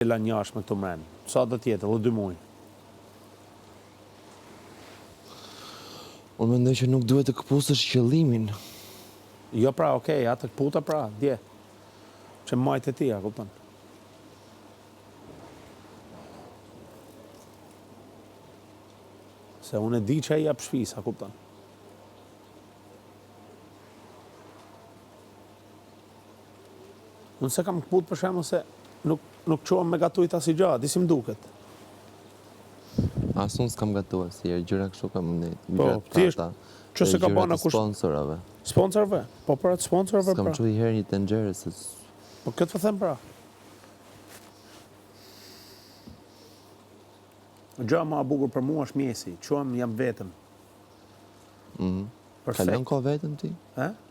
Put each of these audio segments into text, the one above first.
la njashme këtu mren. Sa do tjetë, edhe 2 muaj. Unë mendoj që nuk duhet të këpusësh qëllimin. Jo pra, okej, atë këputa pra, dje. Që majtë e tia, kupton. Se unë e di që e jap shpisa, kupton. Unë se kam këput për shemë se nuk qohem me gatujta si gjatë, disi më duket. Asë unë s'kam gatuar, si gjëra kështu kam në Po, ti është, që se ka bana kush... sponsorave. Sponsorve? Po për atë sponsorve pra. S'kam që i herë një tenxhere se... Po këtë të them pra. Gjë ma bukur për mua është mjesi, qohem jam vetëm. Ka lënë kohë vetëm ti?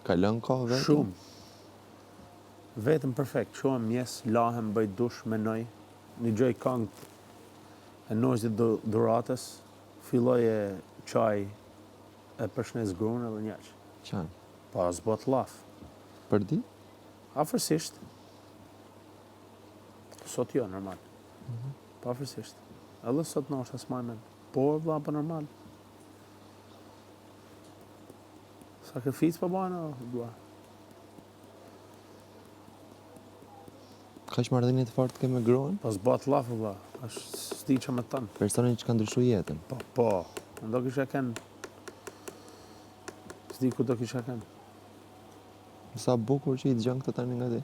Ka lënë kohë vetëm? Shumë. Vetëm perfekt, qohem mjes, lahem, bëj dush, menoj, një gjoj këngët e nojzit duratës, filloj e qaj e përshnes grunë edhe njëq. Qaj? Pa, zbot laf. Për di? Afërsisht. Sot jo, normal. Pa afërsisht. Edhe sot në është asmajmen. Po, vla, për normal. Sakrific për bajnë, vla. Ka që marrëdhënie të fortë ke me gruan? Po, zbot laf, vla. është s'di që me tënë. Personin që ka ndryshu jetën? Po. Do kisha ken... S'di ku do kisha ken. Sa bukur që i dëgjon këtë tani nga ti?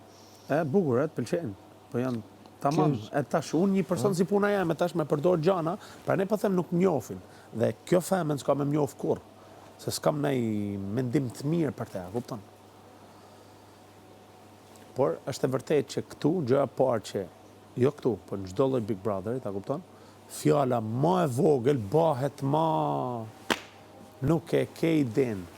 Bukur, të pëlqen. Po janë tamam. Tash, unë një person si puna jam, tash me përdor gjana, pra ne po them nuk njofin. Dhe kjo femën s'ka me njof kur. Se s'kam nej mendim të mirë për te, kupton? Por është e vërtet që këtu, gjëja parë që, jo këtu, po në çdo lloj Big Brotheri, ta kupton? Fjala ma e vogël bahet ma... Nuk e ke idenë.